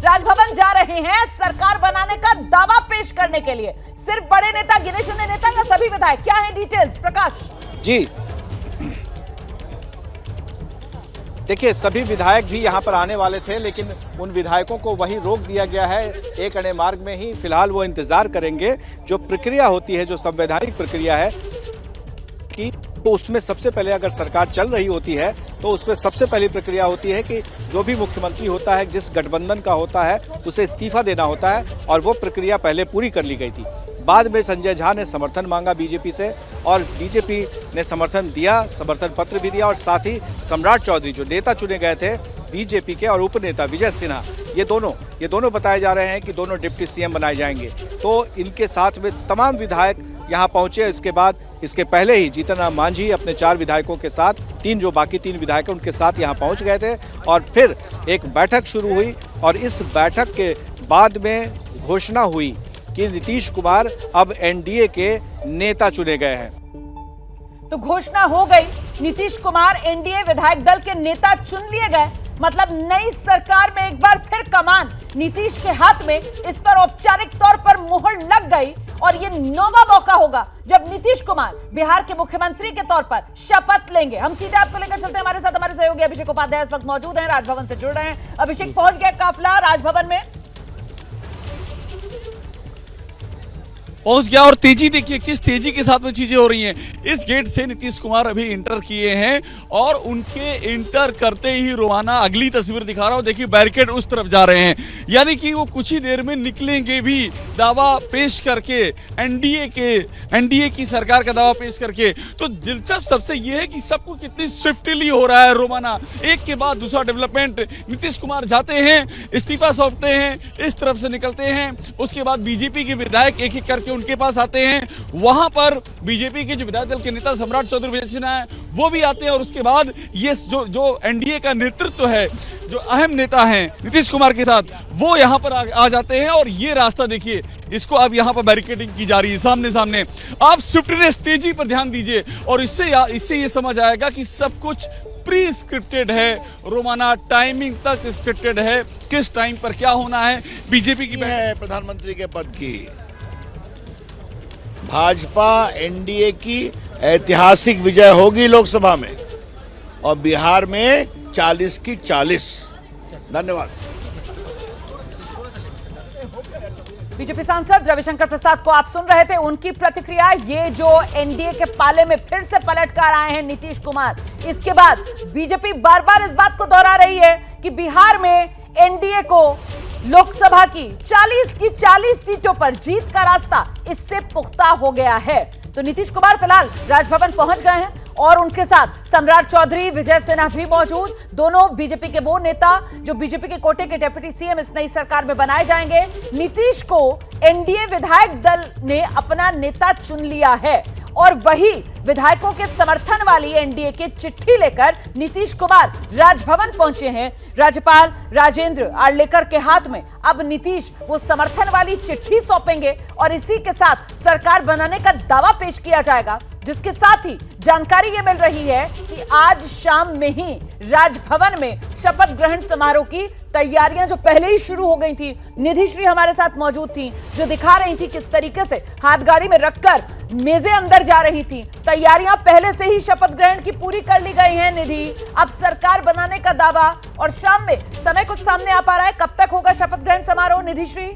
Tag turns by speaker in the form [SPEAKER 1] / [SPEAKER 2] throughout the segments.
[SPEAKER 1] राजभवन जा रहे हैं सरकार बनाने का दावा पेश करने के लिए। सिर्फ बड़े नेता, गिने चुने नेता या सभी विधायक, क्या है डिटेल्स प्रकाश?
[SPEAKER 2] जी देखिए, सभी विधायक भी यहां पर आने वाले थे, लेकिन उन विधायकों को वहीं रोक दिया गया है एक अणे मार्ग में ही। फिलहाल वो इंतजार करेंगे। जो प्रक्रिया होती है, जो संवैधानिक प्रक्रिया है कि तो उसमें सबसे पहले अगर सरकार चल रही होती है तो उसमें सबसे पहली प्रक्रिया होती है कि जो भी मुख्यमंत्री होता है, जिस गठबंधन का होता है, उसे इस्तीफा देना होता है, और वो प्रक्रिया पहले पूरी कर ली गई थी। बाद में संजय झा ने समर्थन मांगा बीजेपी से, और बीजेपी ने समर्थन दिया, समर्थन पत्र भी दिया, और साथ ही सम्राट चौधरी जो नेता चुने गए थे बीजेपी के, और उपनेता विजय सिन्हा, ये दोनों बताए जा रहे हैं कि दोनों डिप्टी सीएम बनाए जाएंगे। तो इनके साथ में तमाम विधायक यहाँ पहुंचे। इसके पहले ही जीतन राम मांझी अपने 4 विधायकों के साथ, बाकी तीन विधायक उनके साथ यहाँ पहुंच गए थे, और फिर एक बैठक शुरू हुई, और इस बैठक के बाद में घोषणा हुई कि नीतीश कुमार अब एनडीए के नेता चुने गए हैं।
[SPEAKER 1] तो घोषणा हो गई, नीतीश कुमार एनडीए विधायक दल के नेता चुन लिए गए। मतलब नई सरकार में एक बार फिर कमान नीतीश के हाथ में, इस पर औपचारिक तौर पर मुहर लग गई, और ये 9वां मौका होगा जब नीतीश कुमार बिहार के मुख्यमंत्री के तौर पर शपथ लेंगे। हम सीधे आपको लेकर चलते हैं, हमारे साथ हमारे सहयोगी अभिषेक उपाध्याय इस वक्त मौजूद हैं, राजभवन से जुड़ रहे हैं। अभिषेक, पहुंच गया काफिला राजभवन में?
[SPEAKER 3] पहुंच गया, और तेजी देखिए किस तेजी के साथ में चीजें हो रही हैं। इस गेट से नीतीश कुमार अभी इंटर किए हैं, और उनके इंटर करते ही रोमाना अगली तस्वीर दिखा रहा हूं, देखिए बैरिकेड उस तरफ जा रहे हैं, यानी कि वो कुछ ही देर में निकलेंगे भी दावा पेश करके, एनडीए की सरकार का दावा पेश करके। तो दिलचस्प सबसे यह है कि सब कुछ कितनी स्विफ्टली हो रहा है रोमाना, एक के बाद दूसरा डेवलपमेंट। नीतीश कुमार जाते हैं, इस्तीफा सौंपते हैं, इस तरफ से निकलते हैं, उसके बाद बीजेपी के विधायक एक एक करके उनके पास आते हैं, वहां पर बीजेपी के जो विधायक दल के नेता सम्राट चौधरी विजय सिन्हा है वो भी आते हैं, और उसके बाद ये जो एनडीए का नेतृत्व है, जो अहम नेता हैं नीतीश कुमार के साथ, वो यहां पर आ जाते हैं। और ये रास्ता देखिए, इसको अब यहां पर बैरिकेडिंग की जा रही है सामने। आप स्विफ्टनेस, तेजी पर ध्यान दीजिए, और इससे ये समझ आएगा कि सब कुछ प्री स्क्रिप्टेड है रोमाना, टाइमिंग तक स्क्रिप्टेड है, किस टाइम पर क्या होना है। बीजेपी की
[SPEAKER 4] है प्रधानमंत्री के पद की, भाजपा एनडीए की ऐतिहासिक विजय होगी लोकसभा में, और बिहार में 40 की 40। धन्यवाद।
[SPEAKER 1] बीजेपी सांसद रविशंकर प्रसाद को आप सुन रहे थे, उनकी प्रतिक्रिया। ये जो एनडीए के पाले में फिर से पलट कर आए हैं नीतीश कुमार, इसके बाद बीजेपी बार बार इस बात को दोहरा रही है कि बिहार में एनडीए को लोकसभा की 40 की 40 सीटों पर जीत का रास्ता इससे पुख्ता हो गया है। तो नीतीश कुमार फिलहाल राजभवन पहुंच गए हैं, और उनके साथ सम्राट चौधरी, विजय सिन्हा भी मौजूद। दोनों बीजेपी के वो नेता जो बीजेपी के कोटे के डिप्टी सीएम इस नई सरकार में बनाए जाएंगे। नीतीश को एनडीए विधायक दल ने अपना नेता चुन लिया है, और वही विधायकों के समर्थन वाली एनडीए की चिट्ठी लेकर नीतीश कुमार राजभवन पहुंचे हैं। राज्यपाल राजेंद्र आर्लेकर के हाथ में अब नीतीश वो समर्थन वाली चिट्ठी सौंपेंगे, और इसी के साथ सरकार बनाने का दावा पेश किया जाएगा, जिसके साथ ही जानकारी ये मिल रही है कि आज शाम में ही राजभवन में शपथ ग्रहण समारोह की तैयारियां जो पहले ही शुरू हो गई थी। निधि श्री हमारे साथ मौजूद थी, जो दिखा रही थी किस तरीके से हाथ गाड़ी में रखकर मेजें अंदर जा रही थी। तैयारियां पहले से ही शपथ ग्रहण की पूरी कर ली गई हैं। निधि, अब सरकार बनाने का दावा, और शाम में समय कुछ सामने आ पा रहा है, कब तक होगा शपथ ग्रहण समारोह निधि श्री?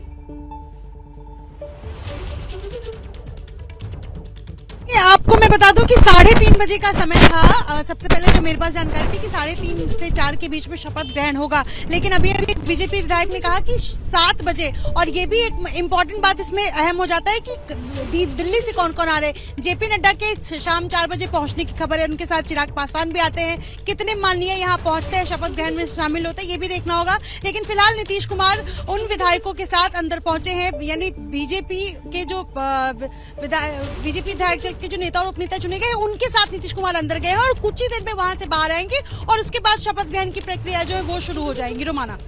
[SPEAKER 5] आपको मैं बता दूं कि 3:30 बजे का समय था। सबसे पहले जो मेरे पास जानकारी थी कि 3:30 से 4 के बीच में शपथ ग्रहण होगा, लेकिन अभी बीजेपी विधायक ने कहा कि 7 बजे। और ये भी एक इम्पोर्टेंट बात इसमें अहम हो जाता है कि दिल्ली से कौन कौन आ रहे हैं। जेपी नड्डा के शाम 4 बजे पहुंचने की खबर है, उनके साथ चिराग पासवान भी आते हैं। कितने माननीय यहाँ पहुंचते हैं, शपथ ग्रहण में शामिल होते हैं, ये भी देखना होगा। लेकिन फिलहाल नीतीश कुमार उन विधायकों के साथ अंदर पहुंचे हैं, यानी बीजेपी के जो बीजेपी विधायक दल के जो नेता और उपनेता चुने गए, उनके साथ नीतीश कुमार अंदर गए हैं, और कुछ ही देर में वहां से बाहर आएंगे, और उसके बाद शपथ ग्रहण की प्रक्रिया जो है वो शुरू हो जाएगी। रोमाना,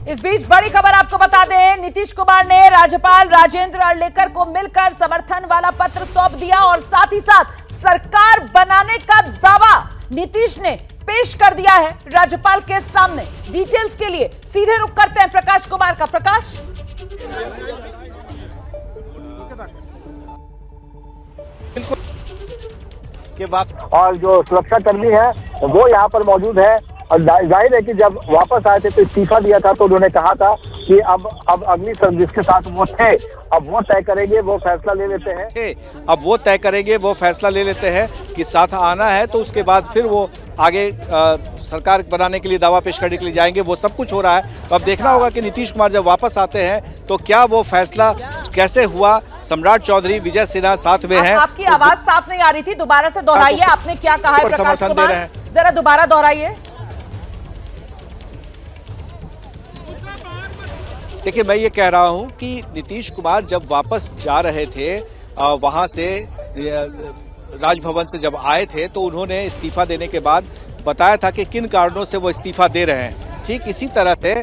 [SPEAKER 1] इस बीच बड़ी खबर आपको बता दें, नीतीश कुमार ने राज्यपाल राजेंद्र आर्लेकर को मिलकर समर्थन वाला पत्र सौंप दिया, और साथ ही साथ सरकार बनाने का दावा नीतीश ने पेश कर दिया है राज्यपाल के सामने। डिटेल्स के लिए सीधे रुख करते हैं प्रकाश कुमार का। प्रकाश,
[SPEAKER 2] के बाद
[SPEAKER 6] और जो सुरक्षा कर्मी है वो यहाँ पर मौजूद है। और जाहिर है कि जब वापस आए थे तो इस्तीफा दिया था तो उन्होंने कहा था कि अब अगली सब जिसके साथ वो थे अब वो तय करेंगे, वो फैसला ले लेते हैं।
[SPEAKER 2] अब वो तय करेंगे, वो फैसला ले लेते हैं कि साथ आना है तो उसके बाद फिर वो आगे सरकार बनाने के लिए दावा पेश करने के लिए जाएंगे। वो सब कुछ हो रहा है। तो अब देखना होगा कि नीतीश कुमार जब वापस आते हैं तो क्या वो फैसला कैसे हुआ। सम्राट चौधरी, विजय सिन्हा साथ में हैं।
[SPEAKER 1] आपकी आवाज साफ नहीं आ रही थी, दोबारा से दोहराइए। आपने क्या कहा है प्रकाश
[SPEAKER 2] समर्थन दे
[SPEAKER 1] कुमार,
[SPEAKER 2] रहे हैं।
[SPEAKER 1] जरा दोबारा दोहराइए।
[SPEAKER 2] देखिए, मैं ये कह रहा हूं कि नीतीश कुमार जब वापस जा रहे थे वहां से राजभवन से जब आए थे तो उन्होंने इस्तीफा देने के बाद बताया था कि किन कारणों से वो इस्तीफा दे रहे हैं। ठीक इसी तरह से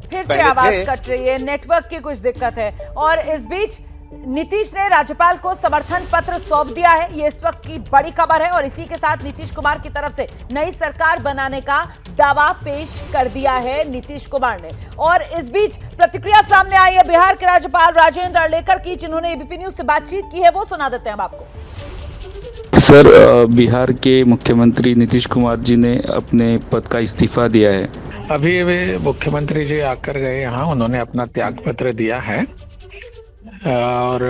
[SPEAKER 1] फिर से आवाज कट रही है, नेटवर्क की कुछ दिक्कत है। और इस बीच नीतीश ने राज्यपाल को समर्थन पत्र सौंप दिया है। ये इस वक्त की बड़ी खबर है और इसी के साथ नीतीश कुमार की तरफ से नई सरकार बनाने का दावा पेश कर दिया है नीतीश कुमार ने। और इस बीच प्रतिक्रिया सामने आई है बिहार के राज्यपाल राजेंद्र अर्लेकर की, जिन्होंने एबीपी न्यूज से बातचीत की है, वो सुना देते हैं हम आपको।
[SPEAKER 7] सर, बिहार के मुख्यमंत्री नीतीश कुमार जी ने अपने पद का इस्तीफा दिया है।
[SPEAKER 8] अभी वे मुख्यमंत्री जी आकर गए यहाँ, उन्होंने अपना त्याग पत्र दिया है और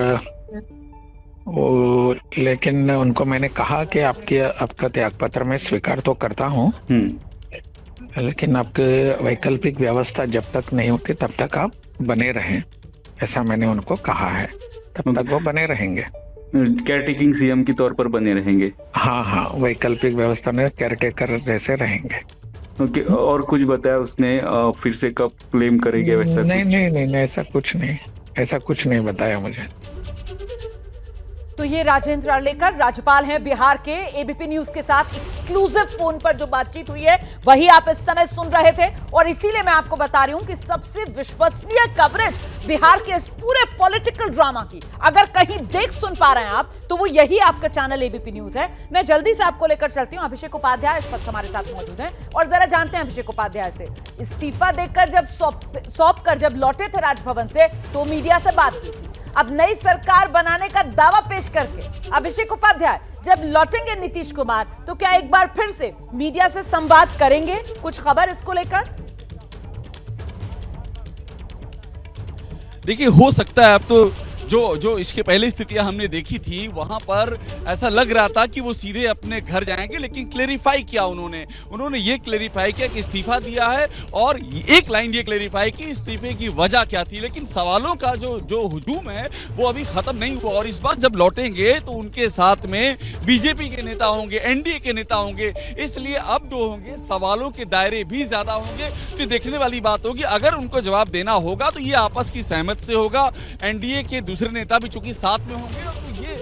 [SPEAKER 8] वो, लेकिन उनको मैंने कहा कि आपका त्याग पत्र मैं स्वीकार तो करता हूँ, लेकिन आपके वैकल्पिक व्यवस्था जब तक नहीं होती तब तक आप बने रहें, ऐसा मैंने उनको कहा है। तब तक वो बने रहेंगे,
[SPEAKER 7] केयर टेकिंग सीएम के तौर पर बने रहेंगे।
[SPEAKER 8] हाँ, वैकल्पिक व्यवस्था में केयर टेकर जैसे रहेंगे।
[SPEAKER 7] ओके, और कुछ बताया उसने फिर से कब क्लेम करेंगे वैसा?
[SPEAKER 8] नहीं, ऐसा कुछ नहीं बताया मुझे।
[SPEAKER 1] तो ये राजेंद्र अर्लेकर राज्यपाल हैं बिहार के। एबीपी न्यूज के साथ एक्सक्लूसिव फोन पर जो बातचीत हुई है वही आप इस समय सुन रहे थे। और इसीलिए मैं आपको बता रही हूं कि सबसे विश्वसनीय कवरेज बिहार के इस पूरे पॉलिटिकल ड्रामा की अगर कहीं देख सुन पा रहे हैं आप तो वो यही आपका चैनल एबीपी न्यूज है। मैं जल्दी से आपको लेकर चलती हूं। अभिषेक उपाध्याय इस वक्त हमारे साथ मौजूद हैं और जरा जानते हैं अभिषेक उपाध्याय से। इस्तीफा देकर जब सौंप कर जब लौटे थे राजभवन से तो मीडिया से बात की थी। अब नई सरकार बनाने का दावा पेश करके अभिषेक उपाध्याय जब लौटेंगे नीतीश कुमार तो क्या एक बार फिर से मीडिया से संवाद करेंगे? कुछ खबर इसको लेकर?
[SPEAKER 3] देखिए, हो सकता है अब तो जो इसके पहले स्थितियां हमने देखी थी वहां पर ऐसा लग रहा था कि वो सीधे अपने घर जाएंगे, लेकिन क्लेरिफाई किया उन्होंने ये क्लेरिफाई किया कि इस्तीफा दिया है और एक लाइन ये क्लेरिफाई की इस्तीफे की वजह क्या थी। लेकिन सवालों का जो हुजूम है वो अभी खत्म नहीं हुआ और इस बार जब लौटेंगे तो उनके साथ में बीजेपी के नेता होंगे, एनडीए के नेता होंगे, इसलिए अब जो होंगे सवालों के दायरे भी ज्यादा होंगे। तो देखने वाली बात होगी, अगर उनको जवाब देना होगा तो ये आपस की सहमति से होगा। एनडीए के दूसरे नेता भी चूंकि साथ में होंगे तो ये